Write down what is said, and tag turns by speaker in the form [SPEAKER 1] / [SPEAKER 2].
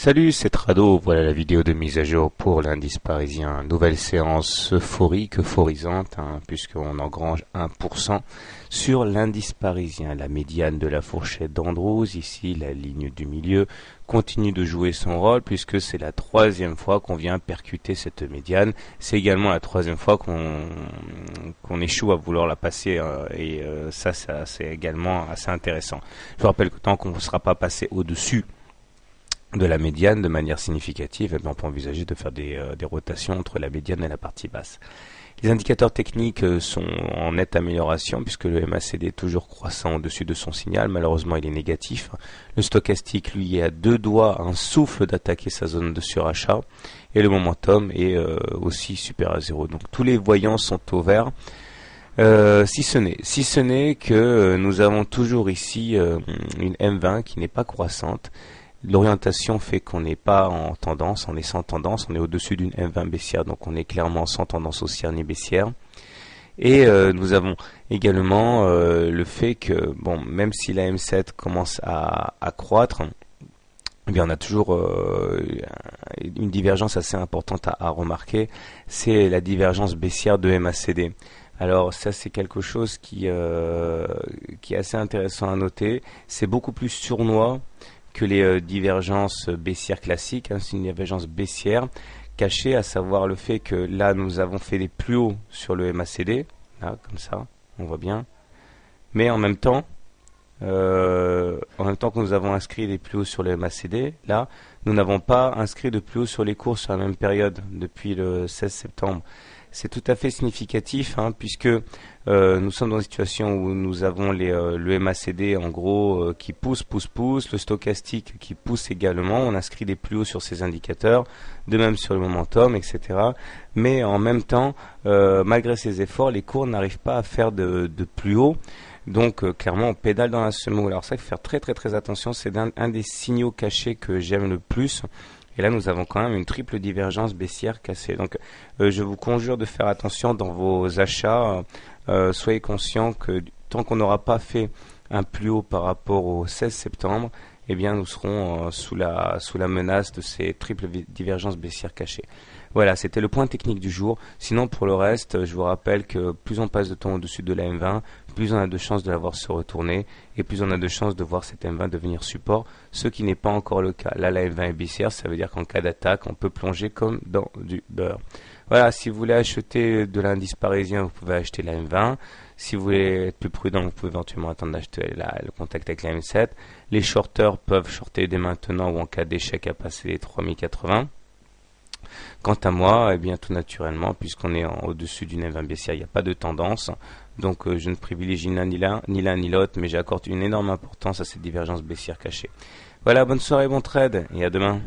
[SPEAKER 1] Salut, c'est Trado, voilà la vidéo de mise à jour pour l'indice parisien. Nouvelle séance euphorique, euphorisante, puisqu'on engrange 1% sur l'indice parisien. La médiane de la fourchette d'Andrews, ici la ligne du milieu, continue de jouer son rôle puisque c'est la troisième fois qu'on vient percuter cette médiane. C'est également la troisième fois qu'on échoue à vouloir la passer ça c'est également assez intéressant. Je vous rappelle que tant qu'on ne sera pas passé au-dessus de la médiane de manière significative, on peut envisager de faire des rotations entre la médiane et la partie basse. Les indicateurs techniques sont en nette amélioration puisque le MACD est toujours croissant au-dessus de son signal. Malheureusement, il est négatif. Le stochastique, lui, est à deux doigts, un souffle d'attaquer sa zone de surachat. Et le momentum est aussi supérieur à zéro. Donc tous les voyants sont au vert. Si ce n'est que nous avons toujours ici une M20 qui n'est pas croissante. L'orientation fait qu'on n'est pas en tendance, on est sans tendance, on est au-dessus d'une M20 baissière, donc on est clairement sans tendance haussière ni baissière. Et nous avons également le fait que, bon, même si la M7 commence à croître, eh bien on a toujours une divergence assez importante à remarquer, c'est la divergence baissière de MACD. Alors ça c'est quelque chose qui est assez intéressant à noter, c'est beaucoup plus sournois que les divergences baissières classiques, c'est une divergence baissière cachée, à savoir le fait que là nous avons fait des plus hauts sur le MACD, là comme ça, on voit bien, mais en même temps que nous avons inscrit des plus hauts sur le MACD, là nous n'avons pas inscrit de plus hauts sur les cours sur la même période depuis le 16 septembre. C'est tout à fait significatif puisque nous sommes dans une situation où nous avons le MACD en gros qui pousse, le stochastique qui pousse également, on inscrit des plus hauts sur ces indicateurs, de même sur le momentum, etc. Mais en même temps, malgré ces efforts, les cours n'arrivent pas à faire de plus haut. Donc clairement on pédale dans la semoule. Alors ça, il faut faire très attention, c'est un des signaux cachés que j'aime le plus. Et là, nous avons quand même une triple divergence baissière cassée. Donc, je vous conjure de faire attention dans vos achats. Soyez conscients que tant qu'on n'aura pas fait un plus haut par rapport au 16 septembre, eh bien, nous serons sous la menace de ces triples divergences baissières cachées. Voilà, c'était le point technique du jour. Sinon, pour le reste, je vous rappelle que plus on passe de temps au-dessus de la M20, plus on a de chances de la voir se retourner et plus on a de chances de voir cette M20 devenir support, ce qui n'est pas encore le cas. Là, la M20 est baissière, ça veut dire qu'en cas d'attaque, on peut plonger comme dans du beurre. Voilà, si vous voulez acheter de l'indice parisien, vous pouvez acheter la M20. Si vous voulez être plus prudent, vous pouvez éventuellement attendre d'acheter le contact avec la M7. Les shorters peuvent shorter dès maintenant ou en cas d'échec à passer les 3080. Quant à moi, eh bien tout naturellement, puisqu'on est au-dessus d'une M20 baissière, il n'y a pas de tendance. Donc je ne privilégie ni l'un ni l'autre, mais j'accorde une énorme importance à cette divergence baissière cachée. Voilà, bonne soirée, bon trade, et à demain.